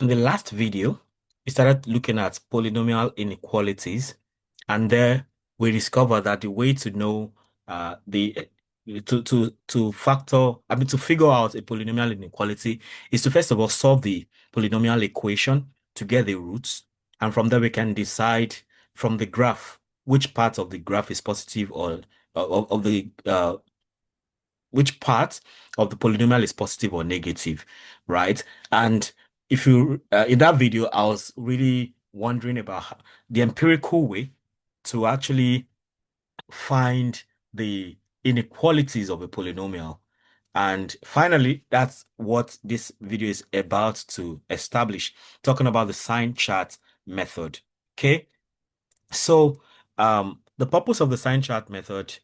In the last video, we started looking at polynomial inequalities, and there we discovered that the way to know the to factor, to figure out a polynomial inequality is to first of all solve the polynomial equation to get the roots, and from there we can decide from the graph which part of the graph is positive or of the which part of the polynomial is positive or negative, right? And if you in that video, I was really wondering about the empirical way to actually find the inequalities of a polynomial. And finally, that's what this video is about to establish, talking about the sign chart method. Okay, so the purpose of the sign chart method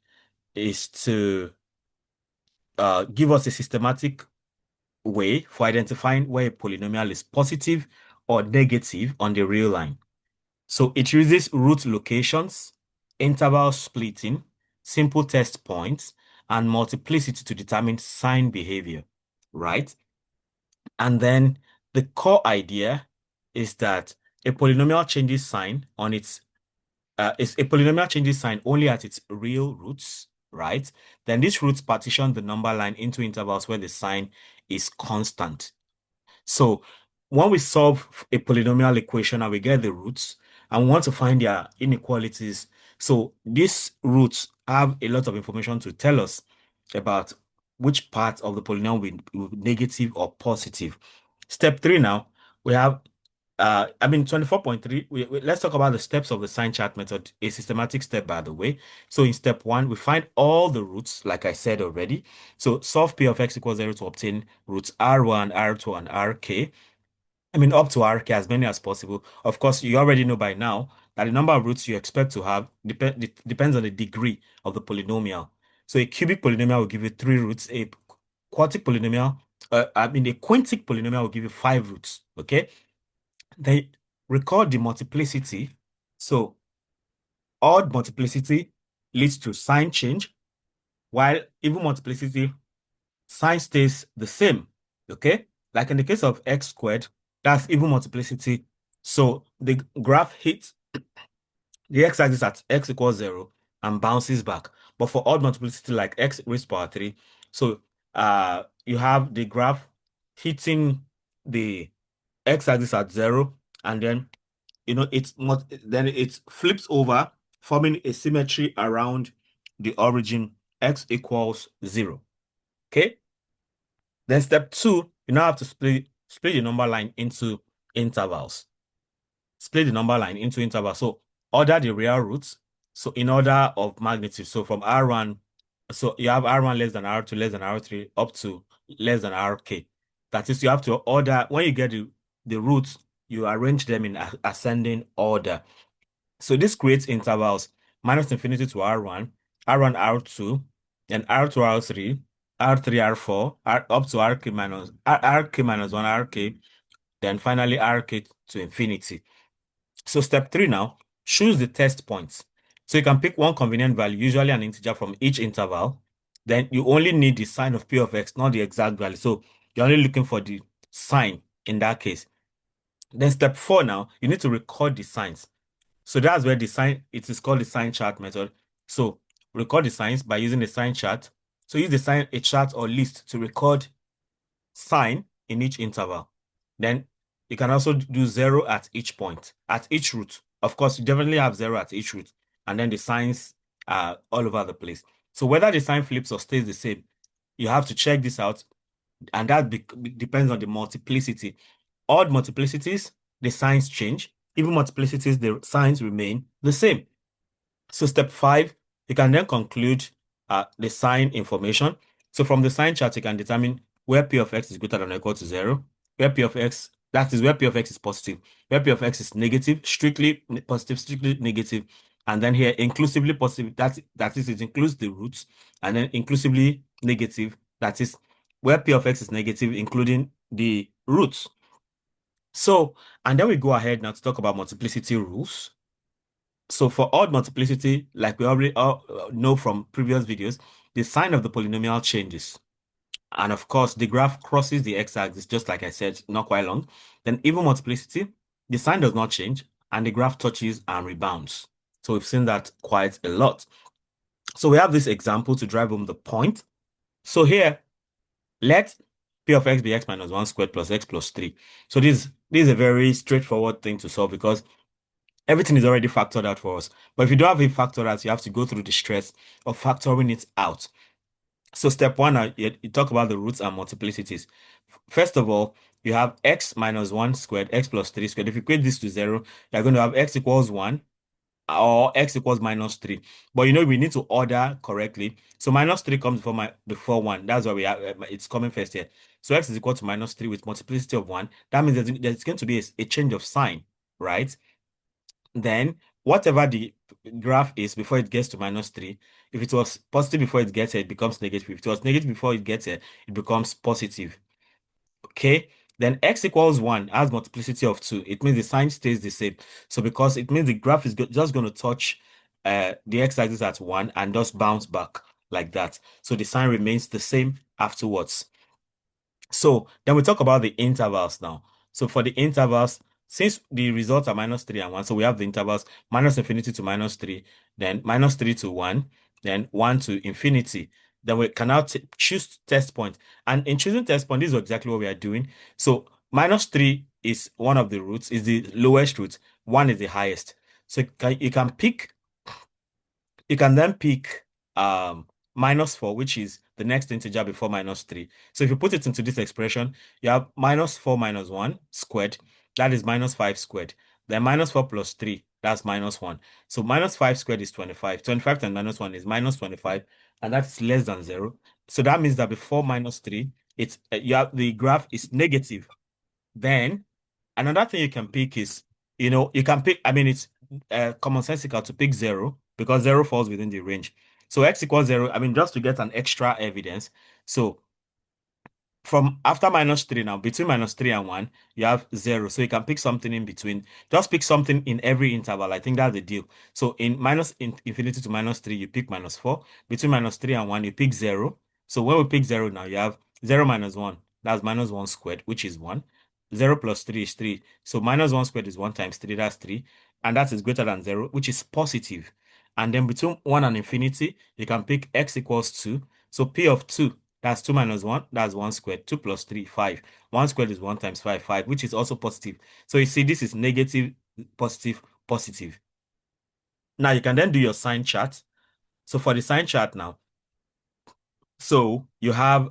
is to give us a systematic way for identifying where a polynomial is positive or negative on the real line. So it uses root locations, interval splitting, simple test points, and multiplicity to determine sign behavior, right? And then the core idea is that a polynomial changes sign on its is a polynomial changes sign only at its real roots, right? Then these roots partition the number line into intervals where the sign is constant. So when we solve a polynomial equation and we get the roots and we want to find their inequalities, so these roots have a lot of information to tell us about which part of the polynomial will be negative or positive. Step three now, we have 24.3, let's talk about the steps of the sign chart method, a systematic step, by the way. So in step one, we find all the roots, like I said already. So solve P of x equals 0 to obtain roots R1, R2, and Rk. Up to Rk, as many as possible. Of course, you already know by now that the number of roots you expect to have depends on the degree of the polynomial. So a cubic polynomial will give you three roots. A quartic polynomial, a quintic polynomial will give you five roots. Okay. They record the multiplicity. So odd multiplicity leads to sign change, while even multiplicity, sign stays the same. Okay? Like in the case of x squared, that's even multiplicity. So the graph hits the x-axis at x equals 0 and bounces back. But for odd multiplicity like x raised to power 3, so you have the graph hitting the x-axis at 0, and then it's not, then it flips over, forming a symmetry around the origin x equals 0. Okay. Then step two, you now have to split the number line into intervals. Split the number line into intervals. So order the real roots. So in order of magnitude. So from R1, so you have R1 less than R2 less than R3 up to less than RK. That is, you have to order, when you get the roots, you arrange them in ascending order. So this creates intervals minus infinity to R1, R1, R2, then R2, R3, R3, R4, up to RK minus 1, RK, then finally RK to infinity. So step three now, choose the test points. So you can pick one convenient value, usually an integer from each interval. Then you only need the sign of P of x, not the exact value. So you're only looking for the sign in that case. Then step four now, you need to record the signs. So that's where it is called the sign chart method. So record the signs by using the sign chart. So use a chart or list to record sign in each interval. Then you can also do 0 at each point, at each root. Of course, you definitely have 0 at each root, and then the signs are all over the place. So whether the sign flips or stays the same, you have to check this out, and that depends on the multiplicity. Odd multiplicities, the signs change. Even multiplicities, the signs remain the same. So step five, you can then conclude the sign information. So from the sign chart, you can determine where P of x is greater than or equal to 0, where P of x, that is where P of x is positive, where P of x is negative, strictly positive, strictly negative, and then here inclusively positive, that is, it includes the roots, and then inclusively negative, that is where P of x is negative, including the roots. So, and then we go ahead now to talk about multiplicity rules. So for odd multiplicity, like we already know from previous videos, the sign of the polynomial changes. And of course, the graph crosses the x-axis, just like I said, not quite long. Then even multiplicity, the sign does not change, and the graph touches and rebounds. So we've seen that quite a lot. So we have this example to drive home the point. So here, let P of x be x minus 1 squared plus x plus 3. So this is a very straightforward thing to solve because everything is already factored out for us. But if you don't have it factored out, you have to go through the stress of factoring it out. So step one, you talk about the roots and multiplicities. First of all, you have x minus 1 squared, x plus 3 squared. If you equate this to 0, you're going to have x equals 1 or x equals minus 3. But we need to order correctly. So minus 3 comes before 1. That's why it's coming first here. So x is equal to minus 3 with multiplicity of 1. That means there's going to be a change of sign, right? Then whatever the graph is before it gets to minus 3, if it was positive before it gets here, it becomes negative. If it was negative before it gets here, it becomes positive. Okay? Then x equals 1 has multiplicity of 2. It means the sign stays the same. So because it means the graph is just going to touch the x-axis at 1 and just bounce back like that. So the sign remains the same afterwards. So then we talk about the intervals now. So for the intervals, since the results are minus 3 and 1, so we have the intervals minus infinity to minus 3, then minus 3 to 1, then 1 to infinity. Then we can now choose test point. And in choosing test point, this is exactly what we are doing. So minus 3 is one of the roots, is the lowest root. 1 is the highest. So you can then pick minus 4, which is the next integer before minus 3. So if you put it into this expression, you have minus 4 minus 1 squared, that is minus 5 squared. Then minus 4 plus 3, that's minus 1. So minus 5 squared is 25. 25 times minus 1 is minus 25, and that's less than 0. So that means that before minus 3, the graph is negative. Then another thing you can pick is, you can pick, I mean, it's commonsensical to pick 0 because 0 falls within the range. So x equals 0, I mean, just to get an extra evidence. So from after minus 3 now, between minus 3 and 1, you have 0. So you can pick something in between. Just pick something in every interval. I think that's the deal. So in infinity to minus 3, you pick minus 4. Between minus 3 and 1, you pick 0. So when we pick 0 now, you have 0 minus 1. That's minus 1 squared, which is 1. 0 plus 3 is 3. So minus 1 squared is 1 times 3, that's 3. And that is greater than 0, which is positive. And then between 1 and infinity, you can pick x equals 2. So P of 2, that's 2 minus 1, that's 1 squared. 2 plus 3, 5. 1 squared is 1 times 5, 5, which is also positive. So you see, this is negative, positive, positive. Now you can then do your sign chart. So for the sign chart now, so you have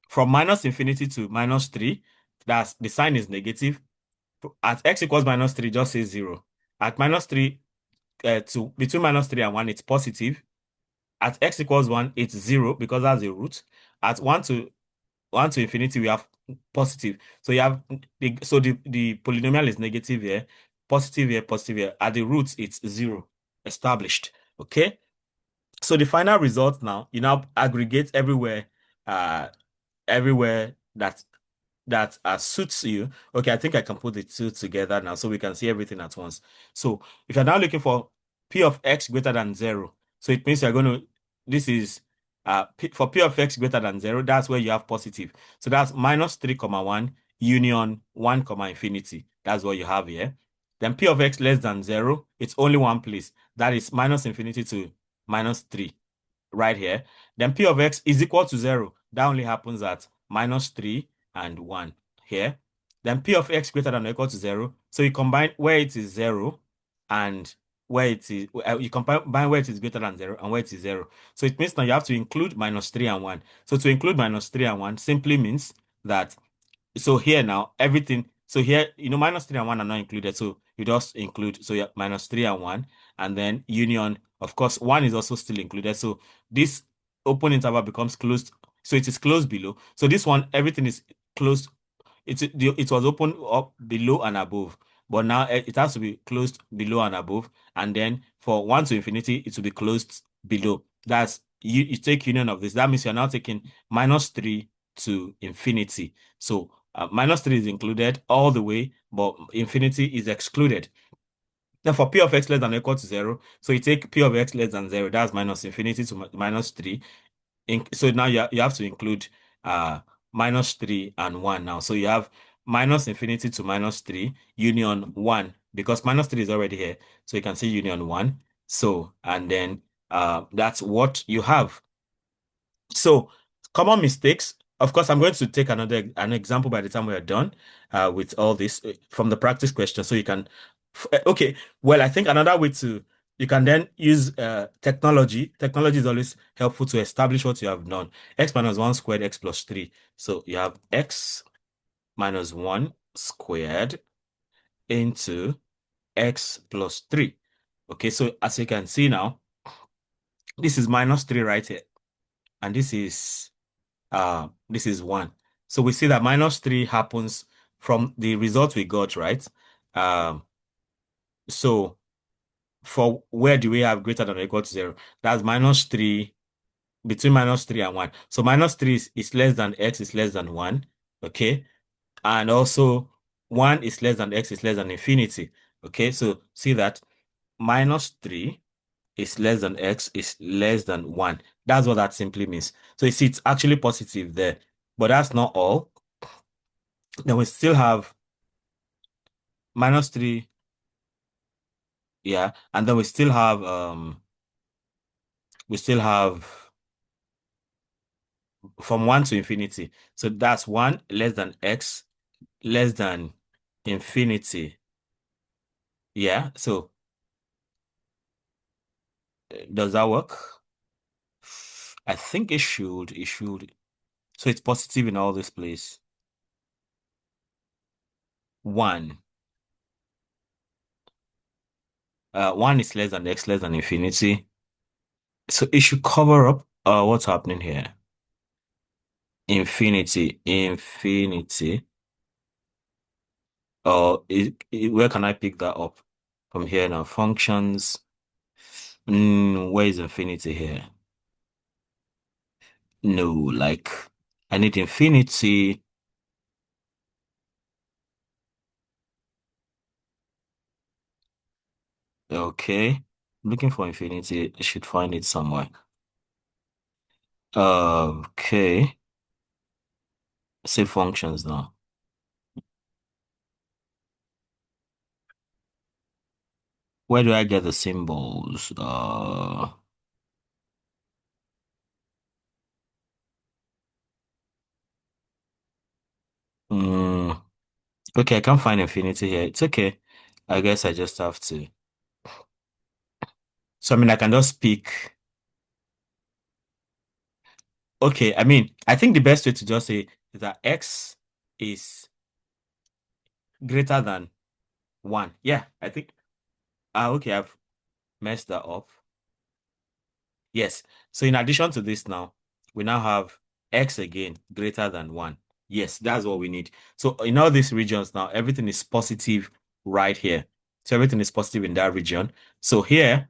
from minus infinity to minus 3, that's the sign is negative. At x equals minus 3, just say 0. At minus 3 to between minus 3 and 1, it's positive. At x equals 1, it's 0 because that's a root. At 1 to infinity, we have positive. So you have the polynomial is negative here, positive here, positive here. At the roots, it's 0 established. Okay. So the final result now, you now aggregate everywhere that suits you. Okay, I think I can put the two together now so we can see everything at once. So if you're now looking for P of x greater than 0, so it means you're going to, this is for P of x greater than 0, that's where you have positive. So that's minus 3 comma 1 union 1 comma infinity. That's what you have here. Then P of x less than 0, it's only one place. That is minus infinity to minus 3 right here. Then P of x is equal to 0. That only happens at minus 3 and 1 here. Then P of x greater than or equal to 0. So you combine where it is 0 and where it is, you combine where it is greater than 0 and where it is 0. So it means now you have to include minus 3 and 1. So to include minus 3 and 1 simply means that, so here now, everything, so here, minus 3 and 1 are not included. So you just include, so yeah, minus 3 and 1, and then union, of course, 1 is also still included. So this open interval becomes closed. So it is closed below. So this one, everything is closed. It was open up below and above, but now it has to be closed below and above. And then for 1 to infinity, it will be closed below. That's you take union of this. That means you're now taking minus 3 to infinity. So minus 3 is included all the way, but infinity is excluded. Then for P of x less than or equal to 0, so you take P of x less than 0, that's minus infinity to minus 3. So now you have to include minus 3 and 1 now. So you have minus infinity to minus 3 union 1 because minus 3 is already here. So you can see union 1. So, and then that's what you have. So, common mistakes. Of course, I'm going to take an example by the time we are done with all this from the practice question. So you can, okay. Well, I think another way to you can then use technology. Technology is always helpful to establish what you have done. X minus 1 squared, x plus 3. So you have x minus 1 squared into x plus 3. Okay, so as you can see now, this is minus 3 right here, and this is 1. So we see that minus 3 happens from the result we got, right? So for where do we have greater than or equal to 0? That's minus 3, between minus 3 and 1. So minus 3 is less than x is less than 1, okay? And also 1 is less than x is less than infinity, okay? So see that minus 3 is less than x is less than 1. That's what that simply means. So you see, it's actually positive there. But that's not all. Then we still have minus 3, yeah, and then we still have from 1 to infinity. So that's 1 less than x less than infinity. Yeah, so does that work? I think it should. So it's positive in all this place. 1. 1 is less than x less than infinity. So it should cover up what's happening here. Infinity. Where can I pick that up from here now? Functions. Where is infinity here? No, like I need infinity. Okay. I'm looking for infinity. I should find it somewhere. Okay. Say functions now. Where do I get the symbols? Mm, okay, I can't find infinity here. It's okay. I guess I just have to. So I mean, I can just pick. Okay, I mean, I think the best way to just say is that x is greater than 1. Yeah, I think. Okay, I've messed that up. Yes. So in addition to this now, we now have x again greater than 1. Yes, that's what we need. So in all these regions now, everything is positive right here. So everything is positive in that region. So here,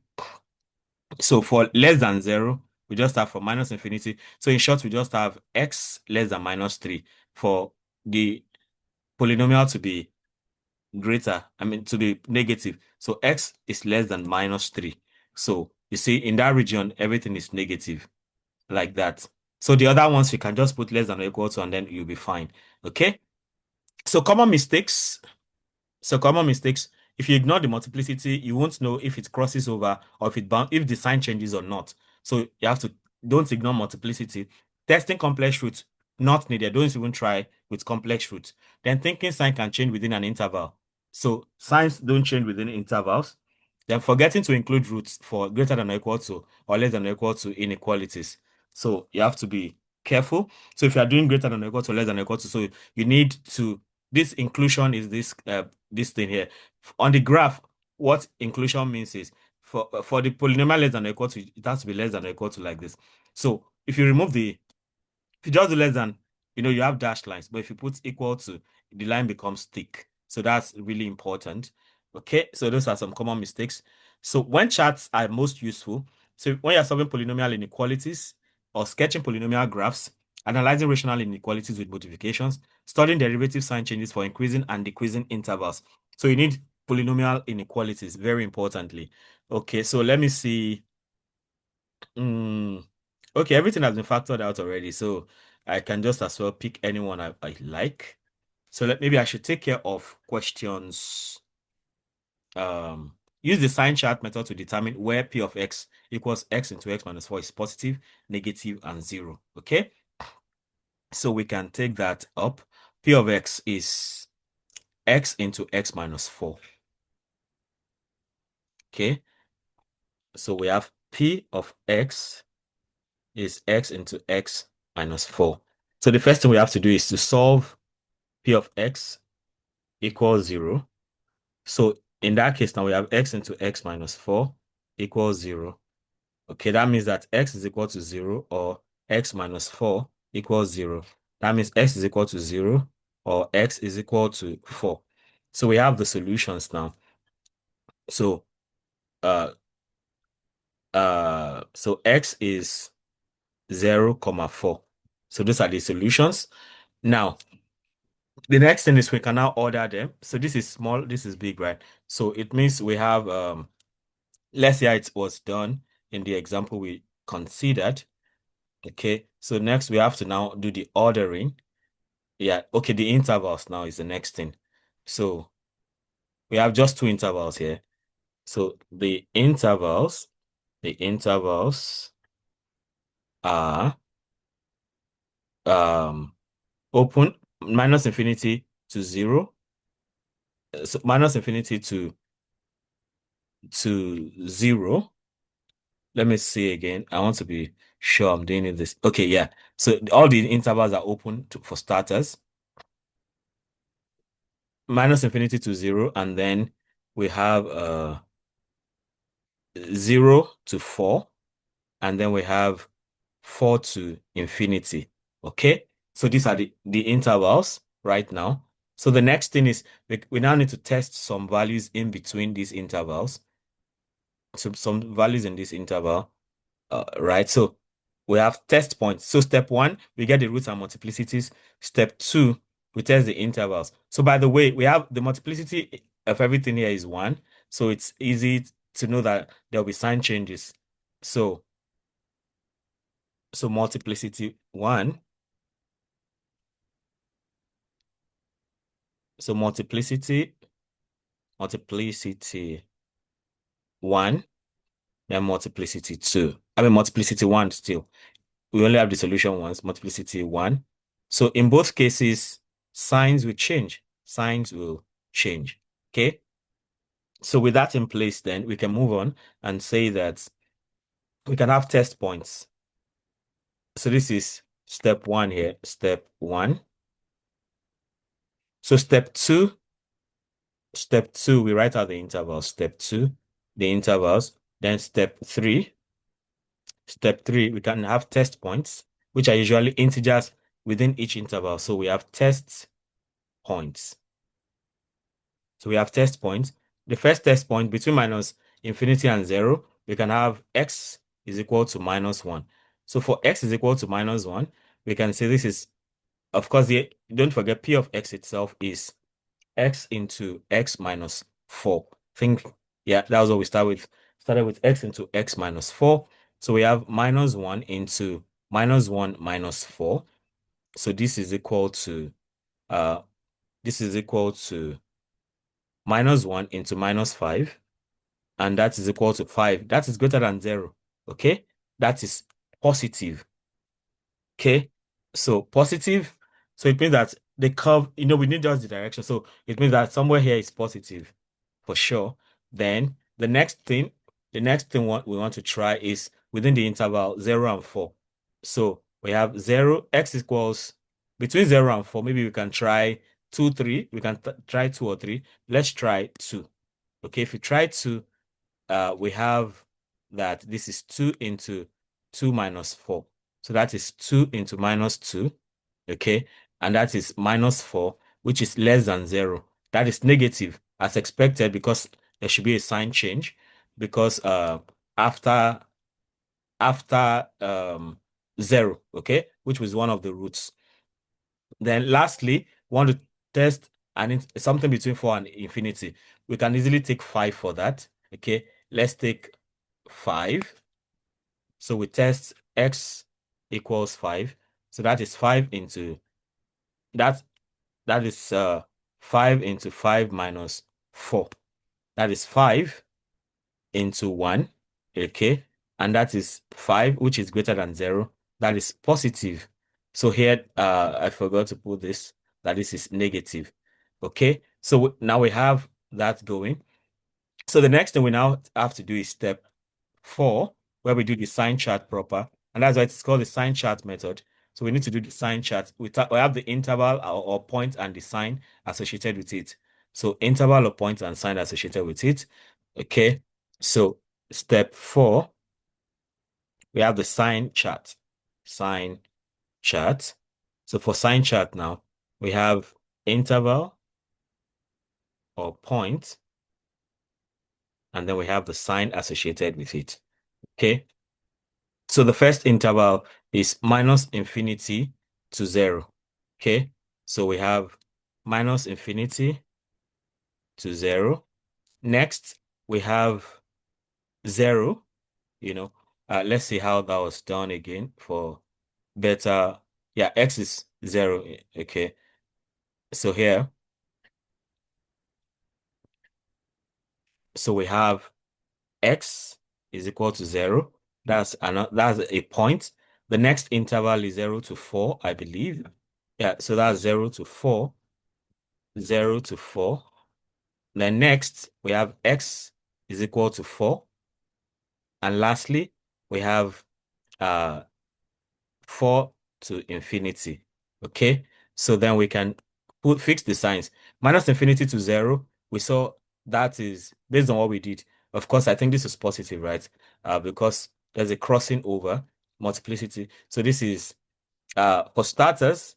so for less than 0, we just have from minus infinity. So in short, we just have x less than minus 3 for the polynomial to be greater, I mean, to be negative. So x is less than minus 3. So you see, in that region, everything is negative like that. So the other ones, you can just put less than or equal to, and then you'll be fine. Okay? So common mistakes. So common mistakes. If you ignore the multiplicity, you won't know if it crosses over or if the sign changes or not. So you have to don't ignore multiplicity. Testing complex roots, not needed. Don't even try with complex roots. Then thinking sign can change within an interval. So signs don't change within intervals. Then forgetting to include roots for greater than or equal to or less than or equal to inequalities. So you have to be careful. So if you are doing greater than or equal to less than or equal to, so you need to this inclusion is this thing here. On the graph, what inclusion means is for the polynomial less than or equal to, it has to be less than or equal to like this. So if you remove if you just do less than, you have dashed lines, but if you put equal to, the line becomes thick. So that's really important. Okay, so those are some common mistakes. So when charts are most useful, so when you're solving polynomial inequalities or sketching polynomial graphs, analyzing rational inequalities with modifications, studying derivative sign changes for increasing and decreasing intervals. So you need polynomial inequalities, very importantly. Okay, so let me see. Hmm. Okay, everything has been factored out already, so I can just as well pick anyone I like. So maybe I should take care of questions. Use the sign chart method to determine where P of X equals X into X minus 4 is positive, negative, and 0. Okay? So we can take that up. P of X is X into X minus 4. Okay? So we have P of X is X into X minus 4. So the first thing we have to do is to solve P of X equals 0. So in that case, now we have X into X minus 4 equals 0. Okay, that means that X is equal to 0 or X minus 4 equals 0. That means X is equal to 0 or X is equal to 4. So we have the solutions now. So uh so X is 0, 4. So those are the solutions. Now, the next thing is we can now order them. So this is small, this is big, right? So it means we have let's say it was done in the example we considered. Okay, so next we have to now do the ordering. Yeah, okay, the intervals now is the next thing. So we have just two intervals here. So the intervals are open minus infinity to 0. So minus infinity to 0. Let me see again. I want to be sure I'm doing it this. Okay, yeah. So all the intervals are open for starters. Minus infinity to 0, and then we have 0 to 4, and then we have 4 to infinity. Okay, so these are the intervals right now. So the next thing is we now need to test some values in between these intervals. So some values in this interval, right? So we have test points. So step 1, we get the roots and multiplicities. Step 2, we test the intervals. So by the way, we have the multiplicity of everything here is 1. So it's easy to know that there'll be sign changes. So multiplicity 1. So multiplicity 1, then multiplicity 2. I mean multiplicity 1 still. We only have the solution once, multiplicity 1. So in both cases, signs will change. Signs will change. Okay. So with that in place, then we can move on and say that we can have test points. So this is step 1 here, step 1. So step 2, we write out the intervals. Step 2, the intervals. Then step 3, we can have test points, which are usually integers within each interval. So we have test points. So we have test points. The first test point between minus infinity and 0, we can have x is equal to minus 1. So for x is equal to minus 1, we can say this is, of course, don't forget P of x itself is x into x minus 4. Think, yeah, that was what we started with x into x minus 4. So we have minus 1 into minus 1 minus 4. So this is equal to uh minus 1 into minus 5, and that is equal to 5. That is greater than 0. Okay? That is positive. Okay? So positive. So it means that the curve, we need just the direction. So it means that somewhere here is positive for sure. Then the next thing we want to try is within the interval 0 and 4. So we have 0, x equals between 0 and 4. Maybe we can try 2, 3. We can try 2 or 3. Let's try 2. Okay, if we try 2, we have that this is 2 into 2 minus 4. So that is 2 into minus 2. Okay, and that is minus 4, which is less than 0. That is negative as expected because there should be a sign change because after 0, okay, which was one of the roots. Then lastly, we want to test something between 4 and infinity. We can easily take 5 for that. Okay, let's take 5. So we test x equals 5. So that is 5 into that is 5 into 5 minus 4. That is 5 into 1. Okay. And that is 5, which is greater than 0. That is positive. So here, I forgot to put this, that this is negative. Okay. So now we have that going. So the next thing we now have to do is step 4, where we do the sign chart proper. And that's why it's called the sign chart method. So we need to do the sign chart. We have the interval or point and the sign associated with it. So interval or point and sign associated with it. Okay. So step 4, we have the sign chart. Sign chart. So for sign chart now, we have interval or point, and then we have the sign associated with it. Okay. So the first interval is minus infinity to 0. Okay. So we have minus infinity to 0. Next, we have 0. Let's see how that was done again for better. Yeah, x is 0. Okay. So here, so we have x is equal to 0. That's a point. The next interval is 0 to 4, I believe. Yeah, so that's 0 to 4. 0 to 4. Then next, we have x is equal to 4. And lastly, we have uh 4 to infinity. Okay, so then we can fix the signs. Minus infinity to 0, we saw that is based on what we did. Of course, I think this is positive, right? Because there's a crossing over multiplicity. So this is for starters,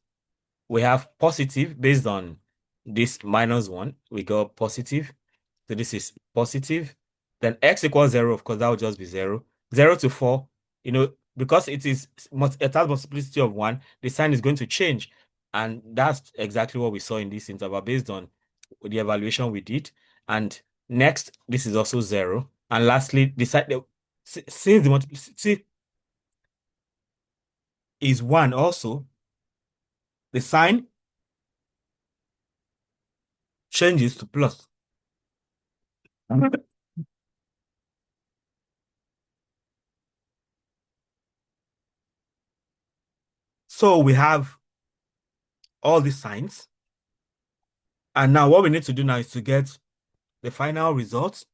we have positive based on this minus 1. We got positive. So this is positive. Then x equals 0, of course, that would just be 0. 0 to 4, because it has multiplicity of 1, the sign is going to change. And that's exactly what we saw in this interval based on the evaluation we did. And next, this is also 0. And lastly, since the multiplicity is 1 also, the sign changes to plus. So we have all these signs. And now what we need to do now is to get the final result.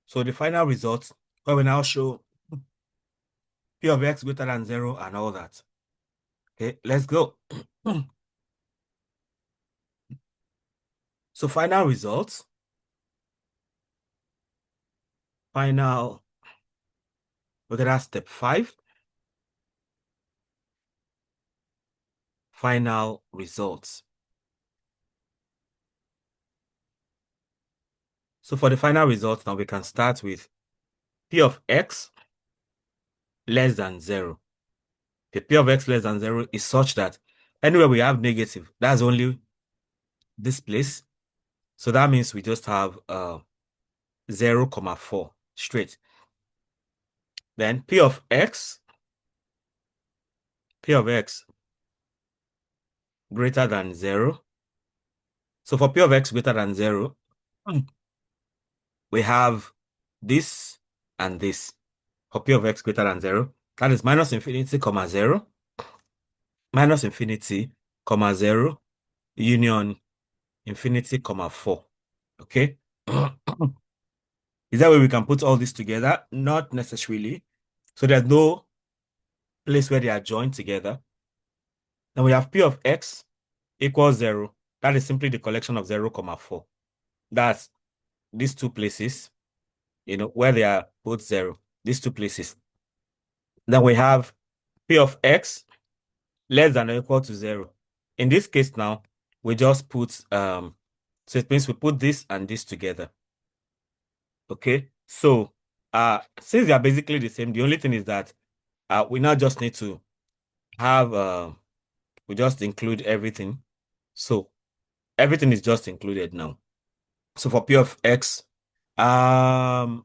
So the final result, where we now show P of x greater than 0 and all that. Okay, let's go. So final results. Look at that, step 5. Final results. So for the final results, now we can start with P of x less than 0. The P of x less than 0 is such that anywhere we have negative, that's only this place. So that means we just have 0, 4 straight. Then P of x greater than 0. So for P of x greater than 0, we have this and this. For P of x greater than 0, that is minus infinity, 0, minus infinity, 0, union infinity, 4. Okay? Is that way we can put all this together? Not necessarily. So there's no place where they are joined together. Then we have P of x equals 0. That is simply the collection of 0, 4. That's these two places, where they are both 0. These two places. Then we have P of x less than or equal to 0. In this case now, we just put, so it means we put this and this together. Okay, so since they are basically the same, the only thing is that we now just need to have, we just include everything. So everything is just included now. So for P of x, yeah,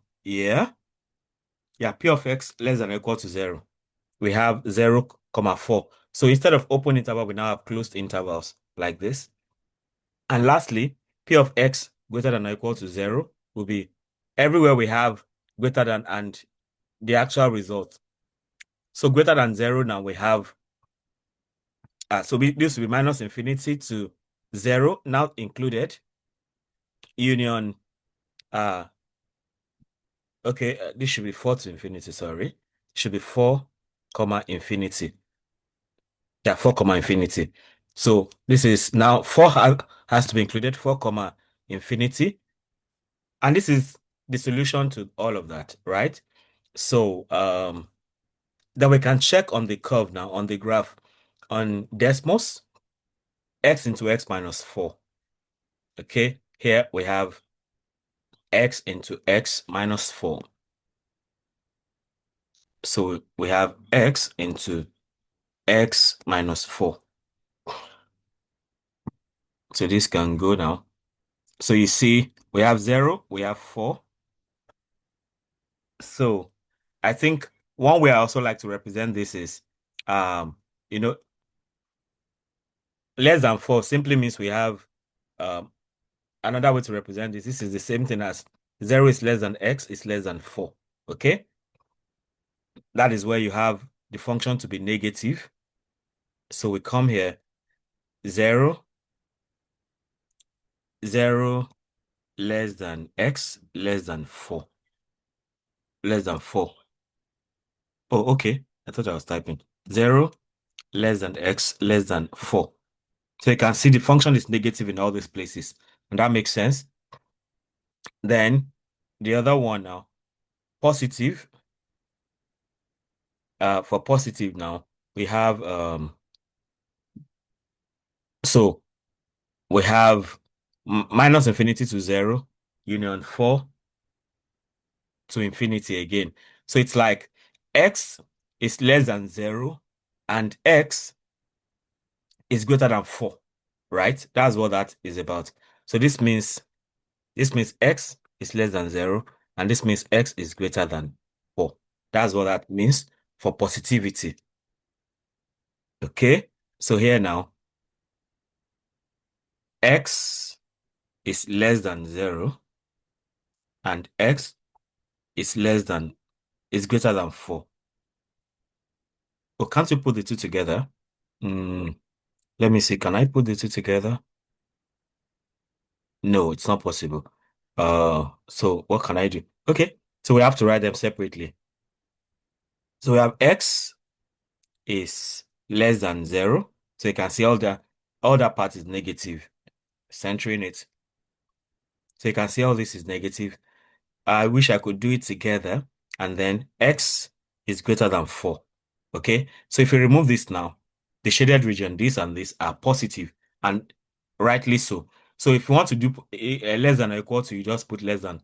P of x less than or equal to 0. we have 0, 4. So instead of open interval, we now have closed intervals like this. And lastly, P of x greater than or equal to 0 will be everywhere we have greater than and the actual result. So greater than 0 now we have, this will be minus infinity to 0 now included, union, this should be 4 to infinity, sorry. It should be 4, infinity. Yeah, 4, infinity. So this is now 4 has to be included, 4, infinity. And this is the solution to all of that, right? So then we can check on the curve now, on the graph, on Desmos, x into x minus 4. Okay, here we have x into x minus 4. So we have x into x minus 4. So this can go now. So you see, we have 0, we have 4. So I think one way I also like to represent this is, you know, less than 4 simply means we have another way to represent this. This is the same thing as 0 is less than x is less than 4. Okay? That is where you have the function to be negative. So we come here, 0, 0 less than x less than 4. Less than 4. Oh, okay. I thought I was typing. 0 less than x less than 4. So you can see the function is negative in all these places. And that makes sense. Then the other one now, positive. For positive now, we have so we have minus infinity to 0, union 4 to infinity again. So it's like x is less than 0 and x is greater than 4, right? That's what that is about. So this means x is less than 0 and this means x is greater than 4. That's what that means for positivity. Okay? So here now, x is less than 0 and x is greater than 4. Oh, can't you put the two together? Let me see. Can I put the two together? No, it's not possible. So what can I do? Okay, so we have to write them separately. So we have x is less than 0. So you can see all that part is negative, centering it. So you can see all this is negative. I wish I could do it together, and then x is greater than 4. Okay, so if you remove this now, the shaded region, this and this are positive, and rightly so. So if you want to do less than or equal to, you just put less than.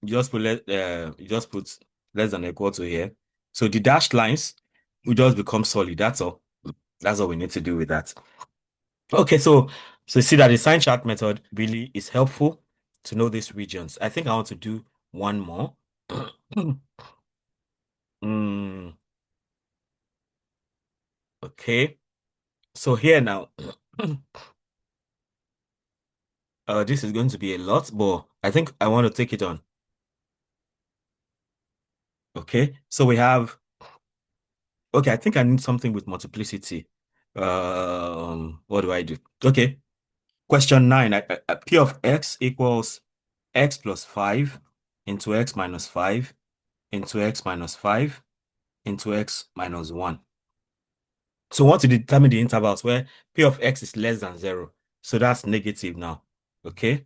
You just put less than or equal to here. So the dashed lines will just become solid. That's all. That's all we need to do with that. Okay, so you see that the sign chart method really is helpful to know these regions. I think I want to do one more. Okay, so here now, this is going to be a lot, but I think I want to take it on. Okay, so we have, okay, I think I need something with multiplicity. What do I do? Okay, question 9, P of x equals x plus 5 into x minus 5 into x minus 5 into x minus 1. So we want to determine the intervals where P of x is less than 0. So that's negative now. Okay.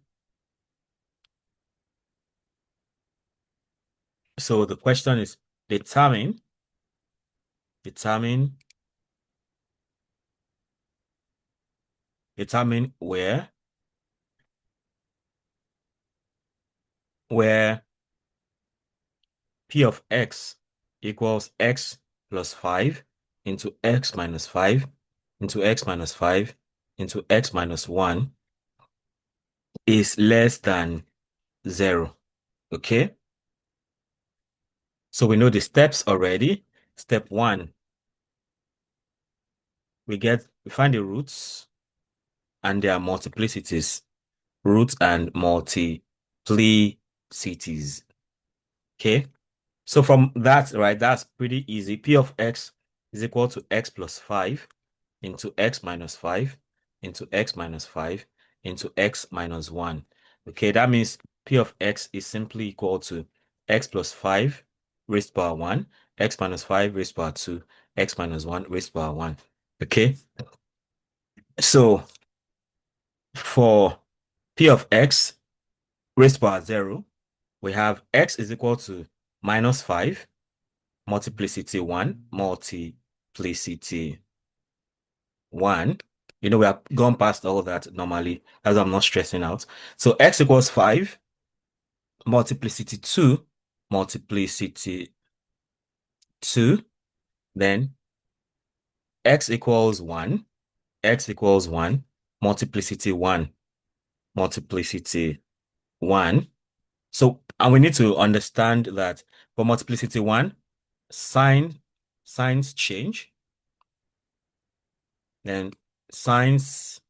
So the question is determine where P of x equals x plus 5 into x minus 5 into x minus 5 into x minus 1 is less than 0. Okay. So we know the steps already. Step 1, we find the roots and their multiplicities. Roots and multiplicities. Okay. So from that, right, that's pretty easy. P of x is equal to x plus 5 into x minus 5 into x minus 5 into x minus 1. Okay, that means P of x is simply equal to x plus 5 raised to power 1, x minus 5 raised to power 2, x minus 1 raised to power 1. Okay, so for P of x raised to power 0, we have x is equal to minus 5 multiplicity 1 multiplicity 1. You know, we have gone past all that normally, as I'm not stressing out. So x equals 5 multiplicity 2 multiplicity 2. Then x equals 1 x equals 1 multiplicity 1 multiplicity 1. So, and we need to understand that for multiplicity 1, signs change, then signs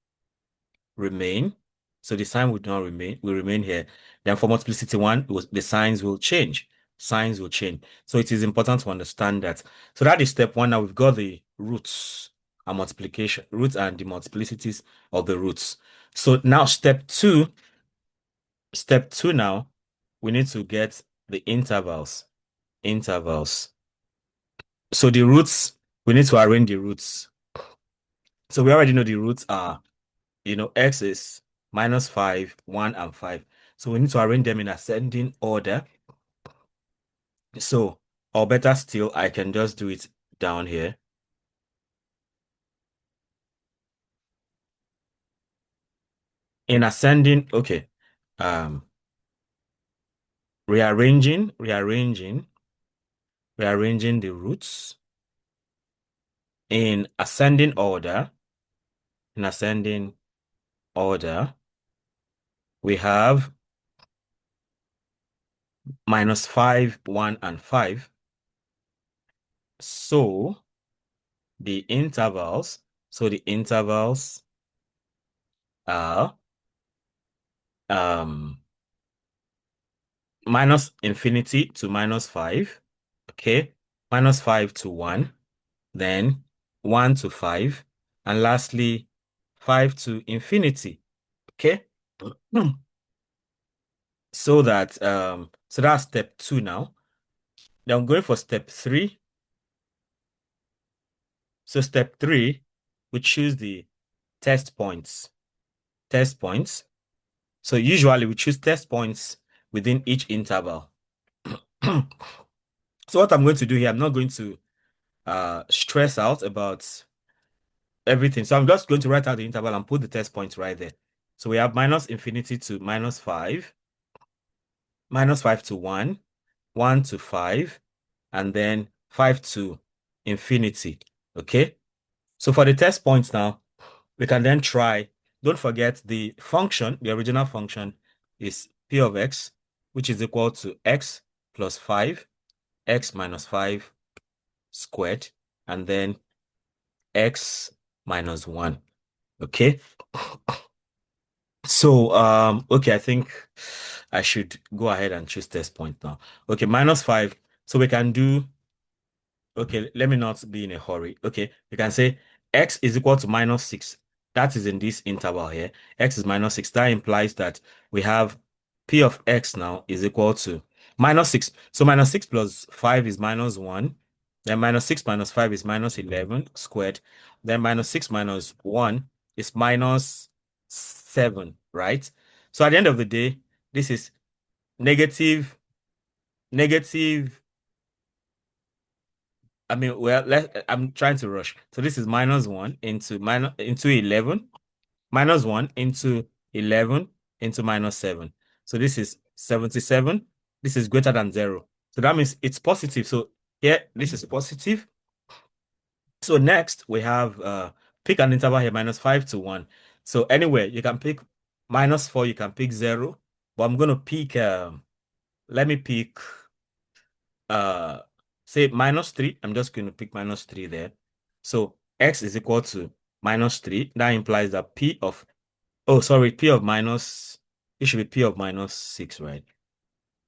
remain. So the sign would not remain, will remain here. Then for multiplicity 1, the signs will change. Signs will change. So it is important to understand that. So that is step 1. Now we've got the roots and multiplication, roots and the multiplicities of the roots. So now step 2 now, we need to get the intervals. Intervals. So the roots, we need to arrange the roots. So we already know the roots are, x is minus 5, 1, and 5. So we need to arrange them in ascending order. So, or better still, I can just do it down here. In ascending, okay. Rearranging the roots in ascending order. In ascending order, we have minus 5, 1, and 5. So the intervals are minus infinity to minus 5. Okay. Minus 5 to 1. Then 1 to 5. And lastly, 5 to infinity. Okay. So that's step 2 now. Then I'm going for step 3. So step 3, we choose the test points. Test points. So usually we choose test points within each interval. So what I'm going to do here, I'm not going to stress out about everything. So I'm just going to write out the interval and put the test points right there. So we have minus infinity to minus 5, minus 5 to 1, 1 to 5, and then 5 to infinity. Okay? So for the test points now, we can then try, don't forget the function, the original function is P of x, which is equal to x plus 5, x minus 5 squared, and then x minus 1. Okay? So, okay, I think I should go ahead and choose test point now. Okay, minus 5. So we can do, okay, let me not be in a hurry. Okay, we can say x is equal to minus 6. That is in this interval here. X is minus 6. That implies that we have P of x now is equal to minus 6. So minus 6 plus 5 is minus 1. Then minus 6 minus 5 is minus 11 squared. Then minus 6 minus 1 is minus 7, right? So at the end of the day, this is negative, negative. I mean, well, I'm trying to rush. So this is minus 1 into 11, minus 1 into 11 into minus 7. So this is 77. This is greater than 0. So that means it's positive. So here, this is positive. So next, we have pick an interval here, minus 5 to 1. So anyway, you can pick minus 4, you can pick 0. But I'm going to pick, let me pick say minus 3. I'm just going to pick minus 3 there. So x is equal to -3. That implies that oh, sorry, P of minus, it should be P of -6, right?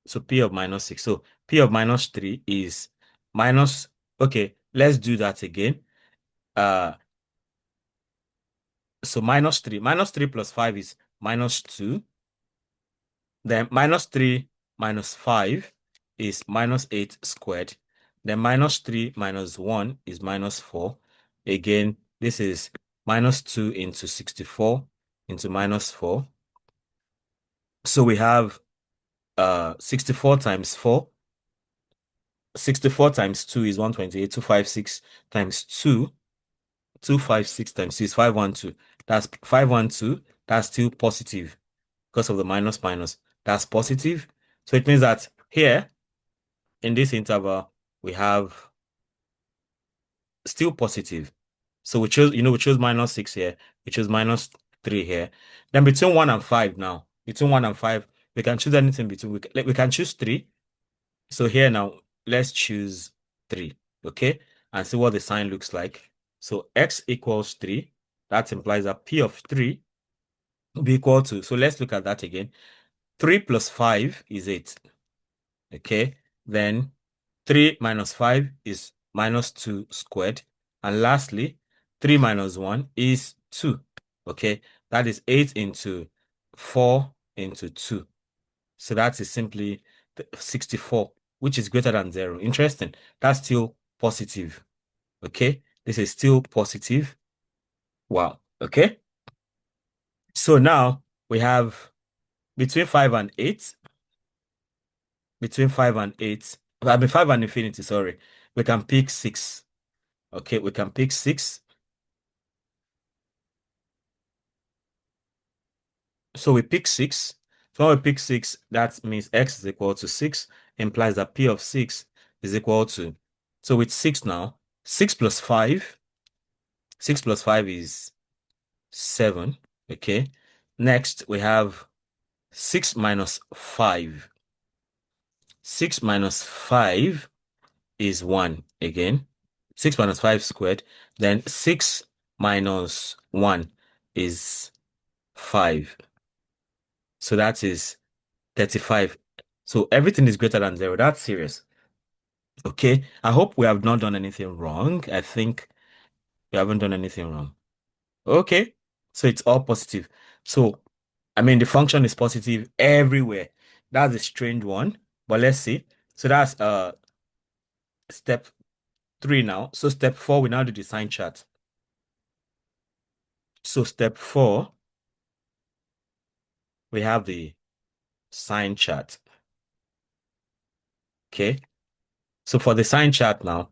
So P of -6. So P of -3 is minus, okay, let's do that again. Uh, so -3. -3 plus 5 is -2. Then -3 minus 5 is -8 squared. Then -3 minus 1 is -4. Again, this is -2 into 64 into -4. So we have 64 times 4. 64 times 2 is 128. 256 times 2. 256 times 2 is 512. That's 512. That's still positive because of the minus minus. That's positive. So it means that here in this interval, we have still positive. So we chose -6 here. We chose -3 here. Then between 1 and 5 now, between 1 and 5, we can choose anything between. We can choose 3. So here now, let's choose 3, okay? And see what the sign looks like. So x equals 3. That implies that P of 3 will be equal to, so let's look at that again. 3 plus 5 is 8, okay? Then 3 minus 5 is -2 squared. And lastly, 3 minus 1 is 2, okay? That is 8 into 4 into 2. So that is simply 64, which is greater than 0. Interesting. That's still positive. Okay. This is still positive. Wow. Okay. So now we have between 5 and 8, between 5 and 8, I mean 5 and infinity, sorry. We can pick 6. Okay. We can pick 6. So we pick 6. So when we pick 6, that means x is equal to 6, implies that P of 6 is equal to, so with 6 now, 6 plus 5, 6 plus 5 is 7. Okay. Next, we have 6 minus 5. 6 minus 5 is 1 again. 6 minus 5 squared. Then 6 minus 1 is 5. So that is 35. So everything is greater than 0. That's serious. Okay. I hope we have not done anything wrong. I think we haven't done anything wrong. Okay. So it's all positive. So, I mean, the function is positive everywhere. That's a strange one, but let's see. So that's step 3 now. So step 4, we now do the sign chart. So step 4, we have the sign chart. Okay. So for the sign chart now,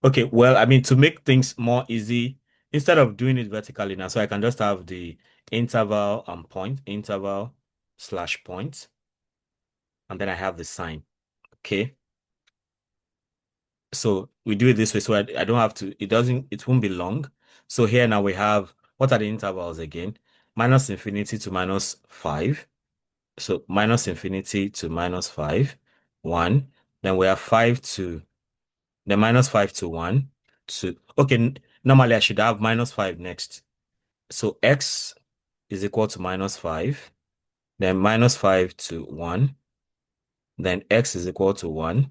okay, well, I mean, to make things more easy, instead of doing it vertically now, so I can just have the interval and point, interval slash point, and then I have the sign. Okay. So we do it this way, so I don't have to, it won't be long. So here now we have, what are the intervals again? Minus infinity to -5. So minus infinity to -5, 1. Then we have 5 to, then -5 to 1, 2. Okay, normally I should have -5 next. So x is equal to -5, then -5 to 1, then x is equal to 1,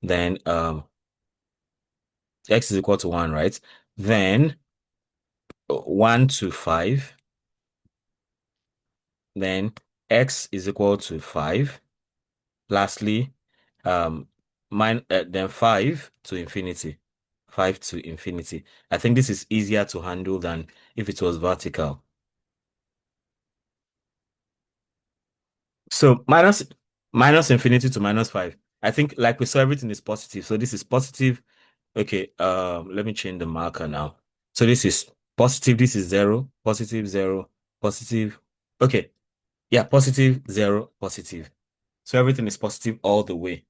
then x is equal to 1, right? Then 1 to 5, then x is equal to 5. Lastly, then 5 to infinity. 5 to infinity. I think this is easier to handle than if it was vertical. So minus infinity to -5. I think like we saw, everything is positive. So this is positive. Okay, let me change the marker now. So this is positive, this is 0, positive, 0, positive. Okay. Yeah, positive, 0, positive. So everything is positive all the way.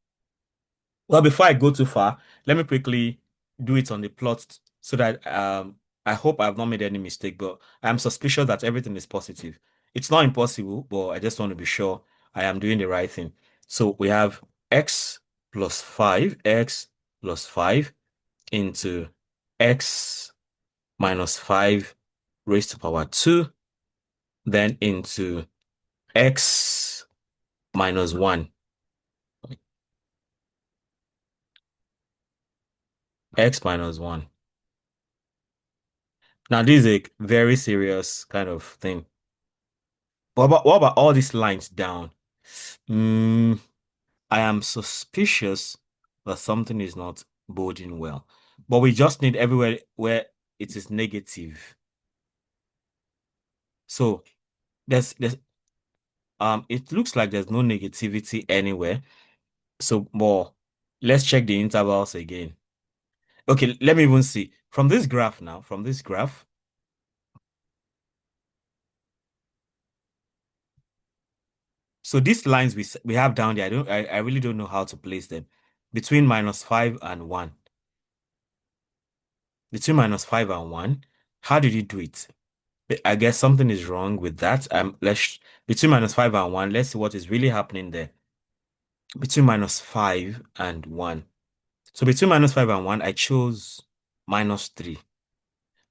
Well, before I go too far, let me quickly do it on the plot so that I hope I've not made any mistake, but I'm suspicious that everything is positive. It's not impossible, but I just want to be sure I am doing the right thing. So we have x plus 5 into x minus 5 raised to power 2, then into x minus 1. X minus 1. Now, this is a very serious kind of thing. What about all these lines down? Hmm. I am suspicious that something is not boding well. But we just need everywhere where it is negative. So there's it looks like there's no negativity anywhere. So more, let's check the intervals again. Okay, let me even see. From this graph now, from this graph, so these lines we have down there, I really don't know how to place them. Between minus 5 and 1. Between minus 5 and 1. How did you do it? I guess something is wrong with that. Let's between minus 5 and 1, let's see what is really happening there. Between minus 5 and 1. So between minus 5 and 1, I chose minus 3.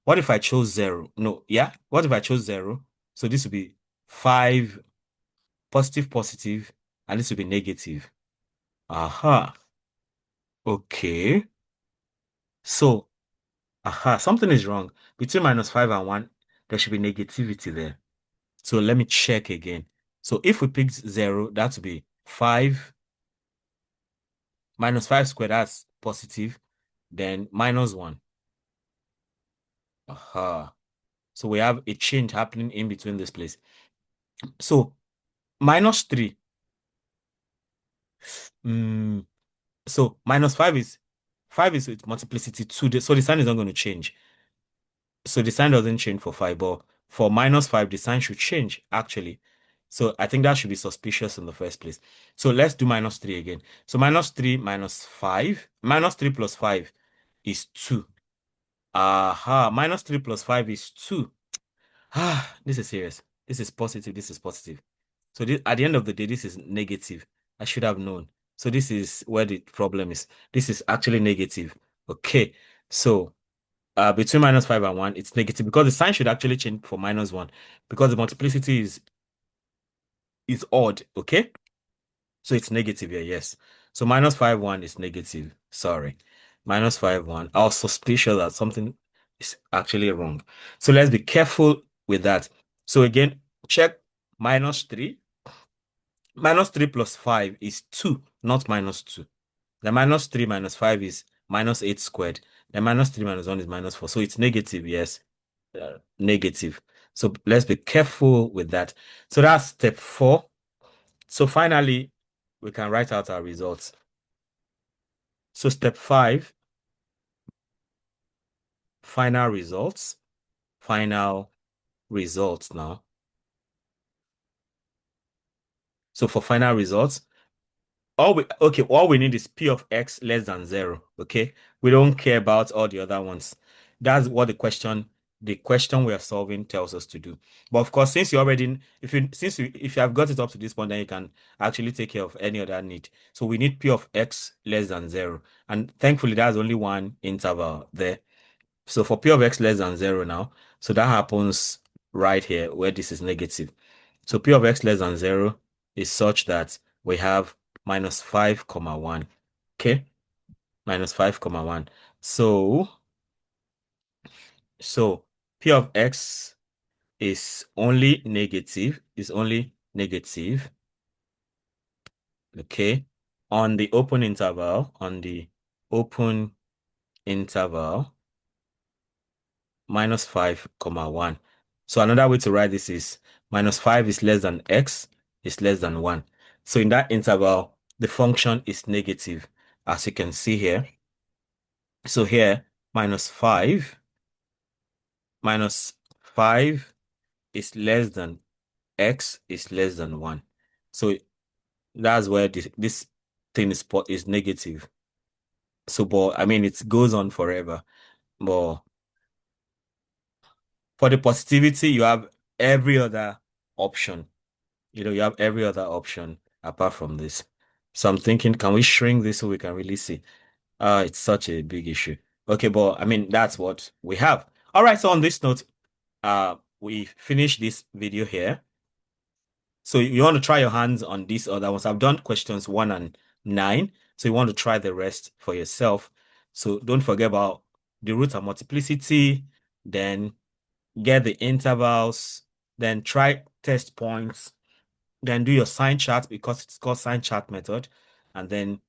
What if I chose 0? No, yeah. What if I chose 0? So this would be 5, positive, positive, and this would be negative. Aha. Okay. So, aha, something is wrong. Between minus 5 and 1, there should be negativity there. So let me check again. So if we picked 0, that would be 5 minus 5 squared, that's positive. Then minus 1. Aha. So we have a change happening in between this place. So minus 3. Mm, so minus 5 is with multiplicity 2. So the sign is not going to change. So the sign doesn't change for 5, but for minus 5, the sign should change, actually. So I think that should be suspicious in the first place. So let's do minus 3 again. So minus 3 minus 5, minus 3 plus 5 is 2. Aha, minus 3 plus 5 is 2. Ah, this is serious. This is positive. This is positive. So this, at the end of the day, this is negative. I should have known. So this is where the problem is. This is actually negative. Okay. So between minus 5 and 1, it's negative because the sign should actually change for minus 1 because the multiplicity is odd. Okay. So it's negative here, yes. So minus 5, 1 is negative. Sorry. Minus 5, 1. I was suspicious that something is actually wrong. So let's be careful with that. So again, check minus 3. Minus 3 plus 5 is 2, not minus 2. The minus 3 minus 5 is minus 8 squared. The minus 3 minus 1 is minus 4. So it's negative, yes. Negative. So let's be careful with that. So that's step 4. So finally, we can write out our results. So step 5, final results. Final results now. So for final results, all we need is P of X less than 0. Okay. We don't care about all the other ones. That's what the question we are solving tells us to do. But of course, since you already, if you have got it up to this point, then you can actually take care of any other need. So we need P of X less than 0. And thankfully, there's only one interval there. So for P of X less than 0 now, so that happens right here where this is negative. So P of X less than 0 is such that we have minus 5 comma 1. Okay, minus 5 comma 1. So P of X is only negative, okay, on the open interval, minus 5 comma 1. So another way to write this is minus 5 is less than X is less than 1. So in that interval, the function is negative, as you can see here. So here, minus 5 is less than X is less than 1. So that's where this thing is negative. So, but I mean, it goes on forever. But for the positivity, you have every other option. You have every other option apart from this. So I'm thinking, can we shrink this so we can really see? It's such a big issue. Okay, but I mean, that's what we have. All right, so on this note, we finish this video here. So you want to try your hands on these other ones. I've done questions 1 and 9. So you want to try the rest for yourself. So don't forget about the root and multiplicity, then get the intervals, then try test points, then do your sign chart because it's called sign chart method, and then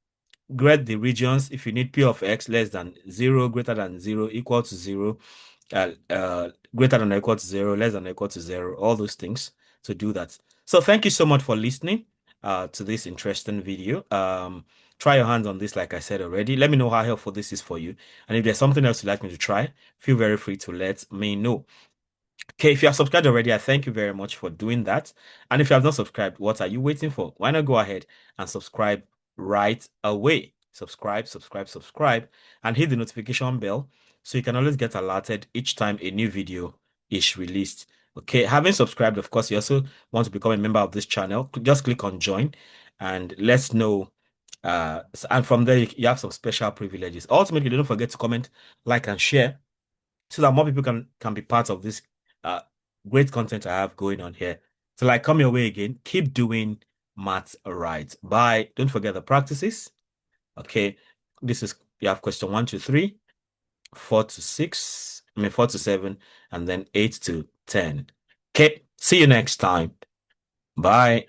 grade the regions. If you need P of X less than 0, greater than 0, equal to 0, greater than or equal to 0, less than or equal to 0, all those things to do that. So thank you so much for listening to this interesting video. Try your hands on this, like I said already. Let me know how helpful this is for you. And if there's something else you'd like me to try, feel very free to let me know. Okay, if you are subscribed already, I thank you very much for doing that. And if you have not subscribed, what are you waiting for? Why not go ahead and subscribe right away? Subscribe, subscribe, subscribe, and hit the notification bell so you can always get alerted each time a new video is released. Okay, having subscribed, of course, you also want to become a member of this channel. Just click on join and let's know. And from there, you have some special privileges. Ultimately, don't forget to comment, like, and share so that more people can be part of this uh great content I have going on here. So like come your way again, keep doing maths right. Bye. Don't forget the practices. Okay. This is you have question 1 to 3, 4 to 6, 4 to 7, and then 8 to 10. Okay. See you next time. Bye.